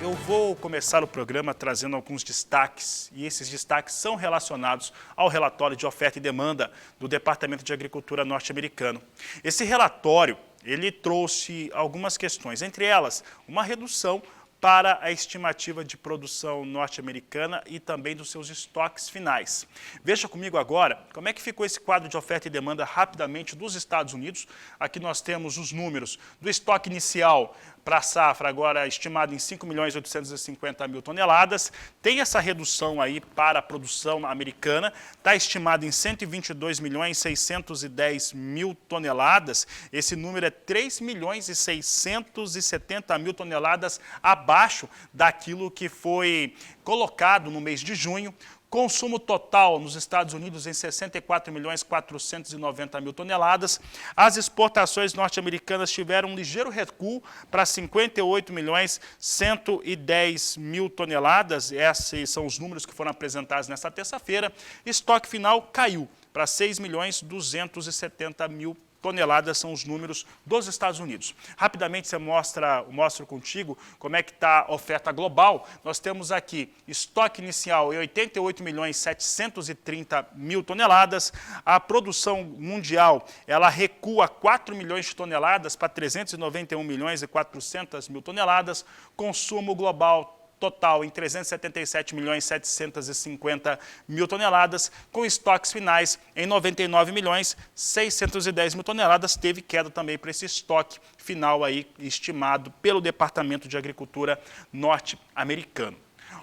Eu vou começar o programa trazendo alguns destaques, e esses destaques são relacionados ao relatório de oferta e demanda do Departamento de Agricultura norte-americano. Esse relatório, ele trouxe algumas questões, entre elas, uma redução para a estimativa de produção norte-americana e também dos seus estoques finais. Veja comigo agora como é que ficou esse quadro de oferta e demanda rapidamente dos Estados Unidos. Aqui nós temos os números do estoque inicial para a safra, agora estimado em 5.850.000 toneladas. Tem essa redução aí para a produção americana, está estimado em 122.610.000 toneladas. Esse número é 3.670.000 toneladas abaixo daquilo que foi colocado no mês de junho. Consumo total nos Estados Unidos em 64.490.000 toneladas. As exportações norte-americanas tiveram um ligeiro recuo para 58.110.000 toneladas. Esses são os números que foram apresentados nesta terça-feira. Estoque final caiu para 6.270.000 toneladas, são os números dos Estados Unidos. Rapidamente eu mostro contigo como é que está a oferta global. Nós temos aqui estoque inicial em 88.730.000 toneladas. A produção mundial, ela recua 4 milhões de toneladas para 391.400.000 toneladas. Consumo global total em 377.750.000 toneladas, com estoques finais em 99.610.000 toneladas. Teve queda também para esse estoque final aí estimado pelo Departamento de Agricultura norte-americano.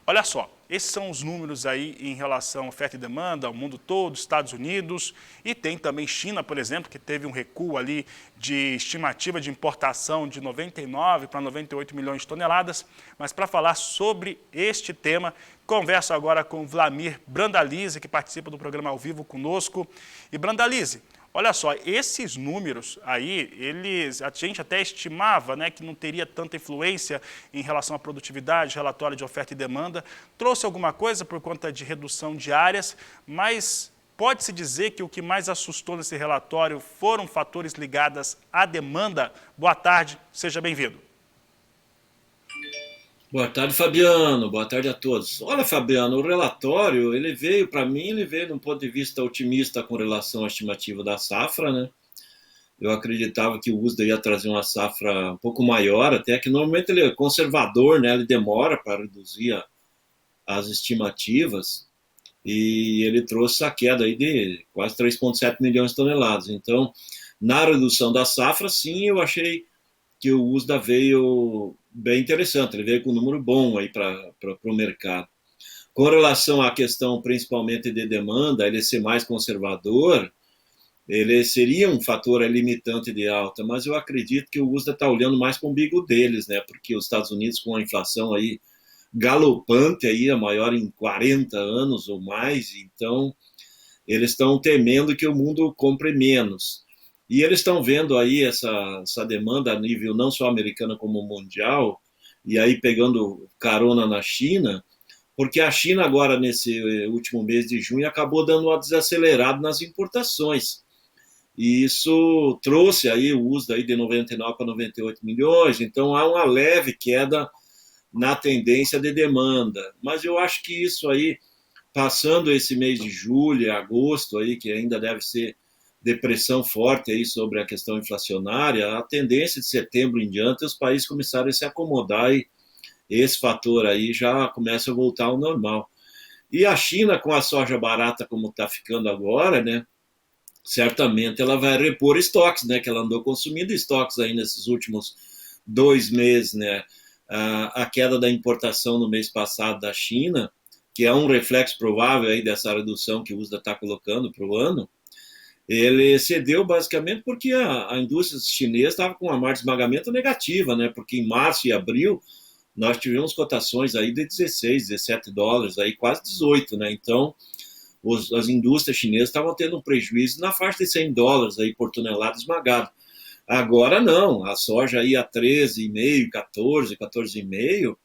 Olha só, esses são os números aí em relação à oferta e demanda ao mundo todo, Estados Unidos, e tem também China, por exemplo, que teve um recuo ali de estimativa de importação de 99 para 98 milhões de toneladas. Mas para falar sobre este tema, converso agora com Vlamir Brandalize, que participa do programa ao vivo conosco. E Brandalize, olha só, esses números aí, a gente até estimava, né, que não teria tanta influência em relação à produtividade, relatório de oferta e demanda. Trouxe alguma coisa por conta de redução de áreas, mas pode-se dizer que o que mais assustou nesse relatório foram fatores ligados à demanda? Boa tarde, seja bem-vindo. Boa tarde, Fabiano. Boa tarde a todos. Olha, Fabiano, o relatório, para mim, ele veio de um ponto de vista otimista com relação à estimativa da safra, né? Eu acreditava que o USDA ia trazer uma safra um pouco maior, até que normalmente ele é conservador, né? Ele demora para reduzir as estimativas, e ele trouxe a queda aí de quase 3,7 milhões de toneladas. Então, na redução da safra, sim, eu achei que o USDA veio bem interessante, ele veio com um número bom aí para o mercado. Com relação à questão principalmente de demanda, ele ser mais conservador, ele seria um fator limitante de alta, mas eu acredito que o USDA está olhando mais para o umbigo deles, né? Porque os Estados Unidos, com a inflação aí galopante, aí, a maior em 40 anos ou mais, então eles estão temendo que o mundo compre menos. E eles estão vendo aí essa demanda a nível não só americano como mundial, e aí pegando carona na China, porque a China agora, nesse último mês de junho, acabou dando uma desacelerada nas importações. E isso trouxe aí o uso daí de 99 para 98 milhões, então há uma leve queda na tendência de demanda. Mas eu acho que isso aí, passando esse mês de julho, agosto, aí, que ainda deve ser depressão forte aí sobre a questão inflacionária, a tendência de setembro em diante os países começaram a se acomodar e esse fator aí já começa a voltar ao normal. E a China, com a soja barata como está ficando agora, né, certamente ela vai repor estoques, né, que ela andou consumindo estoques aí nesses últimos 2 meses, né. A queda da importação no mês passado da China, que é um reflexo provável aí dessa redução que o USDA está colocando para o ano, ele cedeu basicamente porque a indústria chinesa estava com uma margem de esmagamento negativa, né? Porque em março e abril nós tivemos cotações aí de 16, 17 dólares, aí quase 18, né? Então, as indústrias chinesas estavam tendo um prejuízo na faixa de 100 dólares aí por tonelada esmagada. Agora não, a soja aí a 13,5, 14, 14,5,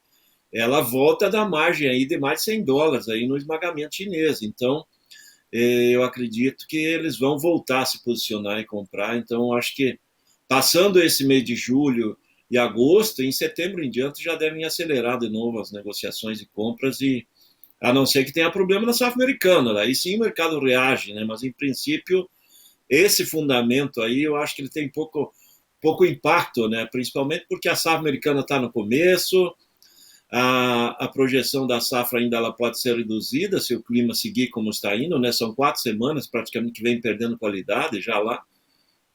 ela volta da margem aí de mais de 100 dólares aí no esmagamento chinês. Então, eu acredito que eles vão voltar a se posicionar e comprar. Então, acho que passando esse mês de julho e agosto, em setembro em diante, já devem acelerar de novo as negociações e compras, e a não ser que tenha problema na safra americana. Aí sim o mercado reage, né? Mas, em princípio, esse fundamento aí, eu acho que ele tem pouco impacto, né? Principalmente porque a safra americana está no começo, a projeção da safra ainda ela pode ser reduzida se o clima seguir como está indo, né? São 4 semanas praticamente que vem perdendo qualidade já lá.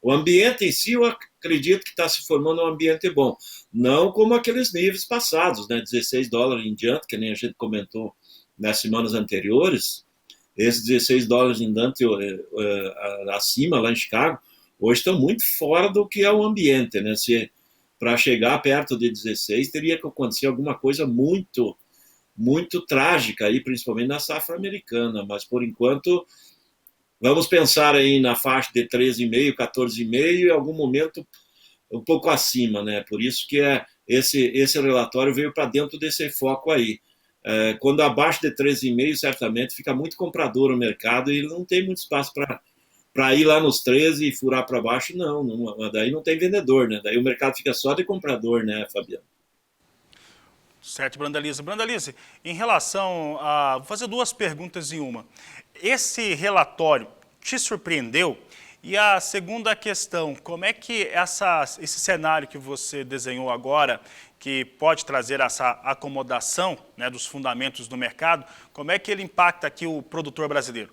O ambiente em si, eu acredito que está se formando um ambiente bom. Não como aqueles níveis passados, né? $16 em diante, que nem a gente comentou nas semanas anteriores. Esses $16 em diante acima, lá em Chicago, hoje estão muito fora do que é o ambiente, né? Se para chegar perto de 16, teria que acontecer alguma coisa muito trágica aí, principalmente na safra americana, mas por enquanto vamos pensar aí na faixa de 13,5, 14,5 e em algum momento um pouco acima, né? Por isso que esse relatório veio para dentro desse foco aí. Quando abaixo de 13,5, certamente fica muito comprador o mercado e não tem muito espaço para ir lá nos 13 e furar para baixo, não. Daí não tem vendedor, né? Daí o mercado fica só de comprador, né, Fabiano? Certo, Brandalize. Brandalize, em relação a... Vou fazer duas perguntas em uma. Esse relatório te surpreendeu? E a segunda questão, como é que esse cenário que você desenhou agora, que pode trazer essa acomodação, né, dos fundamentos do mercado, como é que ele impacta aqui o produtor brasileiro?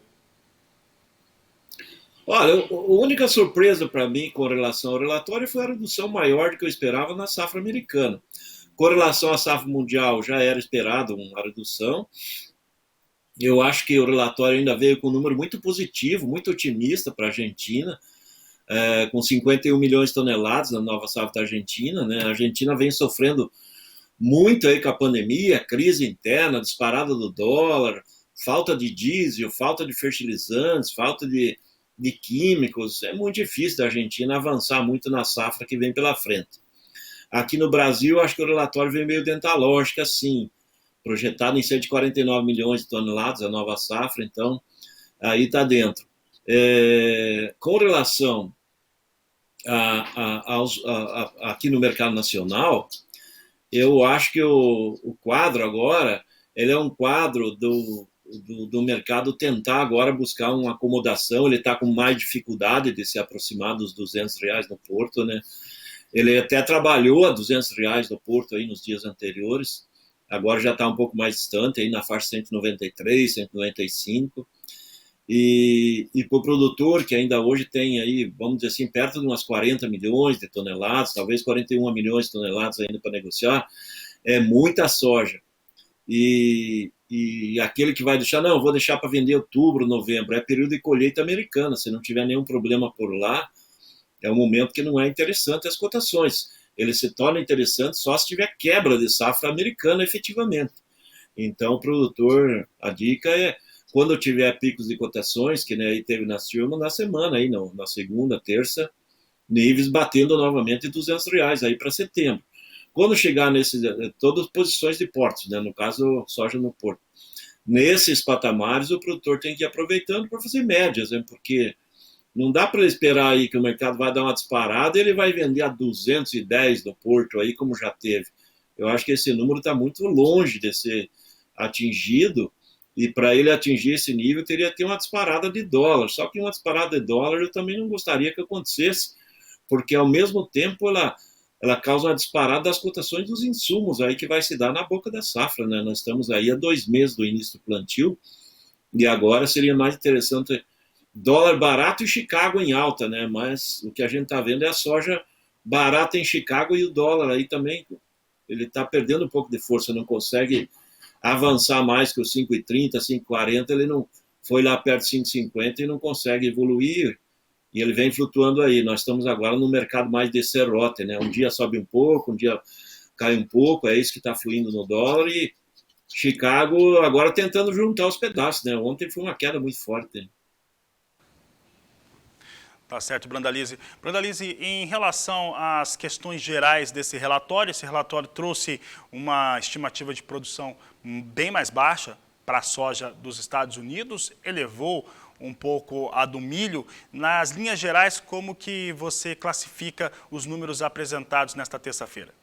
Olha, a única surpresa para mim com relação ao relatório foi a redução maior do que eu esperava na safra americana. Com relação à safra mundial, já era esperado uma redução. Eu acho que o relatório ainda veio com um número muito positivo, muito otimista para a Argentina, com 51 milhões de toneladas na nova safra da Argentina. Né? A Argentina vem sofrendo muito aí com a pandemia, crise interna, disparada do dólar, falta de diesel, falta de fertilizantes, falta de químicos. É muito difícil da Argentina avançar muito na safra que vem pela frente. Aqui no Brasil, acho que o relatório vem meio dentro da lógica, sim, projetado em 149 milhões de toneladas, a nova safra, então aí está dentro. Com relação aqui no mercado nacional, eu acho que o quadro agora, ele é um quadro do mercado tentar agora buscar uma acomodação, ele está com mais dificuldade de se aproximar dos R$ 200 no Porto, né? Ele até trabalhou a R$ 200 no Porto aí nos dias anteriores, agora já está um pouco mais distante, aí na faixa 193, 195, e para o produtor, que ainda hoje tem aí, vamos dizer assim, perto de umas 40 milhões de toneladas, talvez 41 milhões de toneladas ainda para negociar, é muita soja. E aquele que vai deixar, não, vou deixar para vender outubro, novembro, é período de colheita americana, se não tiver nenhum problema por lá, é um momento que não é interessante as cotações. Ele se torna interessante só se tiver quebra de safra americana efetivamente. Então, o produtor, a dica é, quando tiver picos de cotações, que né, teve na Silma, na semana, aí, não, na segunda, terça, níveis batendo novamente R$ 200 aí para setembro. Quando chegar nesses, todas as posições de portos, né, no caso, soja no porto. Nesses patamares, o produtor tem que ir aproveitando para fazer médias, né, porque não dá para esperar aí que o mercado vai dar uma disparada e ele vai vender a 210 no porto aí, como já teve. Eu acho que esse número está muito longe de ser atingido, e para ele atingir esse nível teria que ter uma disparada de dólar. Só que uma disparada de dólar eu também não gostaria que acontecesse, porque ao mesmo tempo ela causa uma disparada das cotações dos insumos aí que vai se dar na boca da safra, né? Nós estamos aí a 2 meses do início do plantio, e agora seria mais interessante dólar barato e Chicago em alta, né? Mas o que a gente está vendo é a soja barata em Chicago e o dólar aí também, ele está perdendo um pouco de força, não consegue avançar mais que os 5,30, 5,40, ele não foi lá perto de 5,50 e não consegue evoluir, e ele vem flutuando aí. Nós estamos agora no mercado mais de serrote, né? Um dia sobe um pouco, um dia cai um pouco, é isso que está fluindo no dólar, e Chicago agora tentando juntar os pedaços, né? Ontem foi uma queda muito forte. Tá certo, Brandalize. Brandalize, em relação às questões gerais desse relatório, esse relatório trouxe uma estimativa de produção bem mais baixa para a soja dos Estados Unidos, elevou um pouco a do milho. Nas linhas gerais, como que você classifica os números apresentados nesta terça-feira?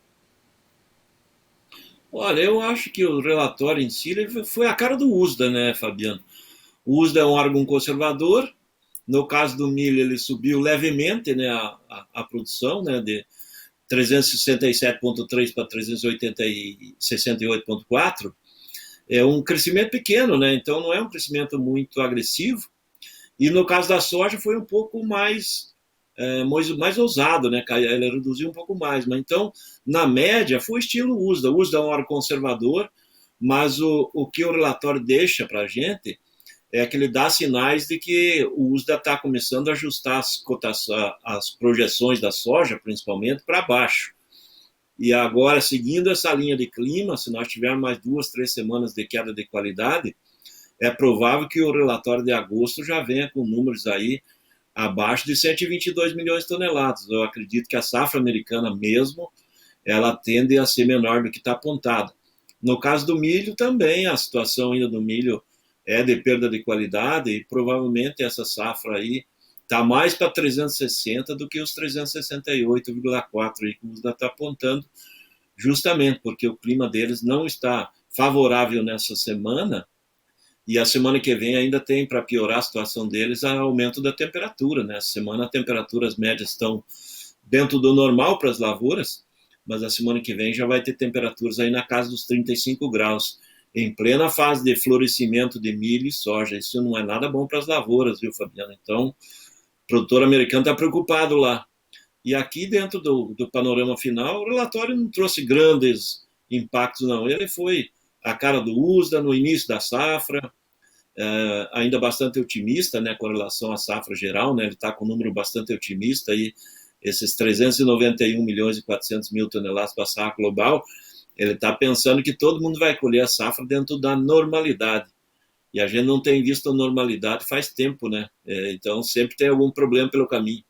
Olha, eu acho que o relatório em si ele foi a cara do USDA, né, Fabiano? O USDA é um órgão conservador. No caso do milho, ele subiu levemente, né, a produção, né, de 367,3 para 368,4. É um crescimento pequeno, né? Então não é um crescimento muito agressivo. E no caso da soja foi um pouco mais ousado, né? Ele reduziu um pouco mais. Mas então, na média, foi estilo USDA. O USDA é um órgão conservador, mas o que o relatório deixa para a gente é que ele dá sinais de que o USDA está começando a ajustar as projeções da soja, principalmente, para baixo. E agora, seguindo essa linha de clima, se nós tivermos mais 2, 3 semanas de queda de qualidade, é provável que o relatório de agosto já venha com números aí abaixo de 122 milhões de toneladas. Eu acredito que a safra americana mesmo, ela tende a ser menor do que está apontado. No caso do milho também, a situação ainda do milho é de perda de qualidade e provavelmente essa safra aí está mais para 360 do que os 368,4 aí que o USDA está apontando, justamente porque o clima deles não está favorável nessa semana e a semana que vem ainda tem, para piorar a situação deles, o aumento da temperatura. Né? Essa semana as temperaturas médias estão dentro do normal para as lavouras, mas a semana que vem já vai ter temperaturas aí na casa dos 35 graus, em plena fase de florescimento de milho e soja. Isso não é nada bom para as lavouras, viu, Fabiano? Então, o produtor americano está preocupado lá. E aqui, dentro do panorama final, o relatório não trouxe grandes impactos, não. Ele foi a cara do USDA no início da safra, ainda bastante otimista, né, com relação à safra geral, né, ele está com um número bastante otimista, aí, esses 391 milhões e 400 mil toneladas para a safra global, ele está pensando que todo mundo vai colher a safra dentro da normalidade. E a gente não tem visto a normalidade faz tempo, né? Então sempre tem algum problema pelo caminho.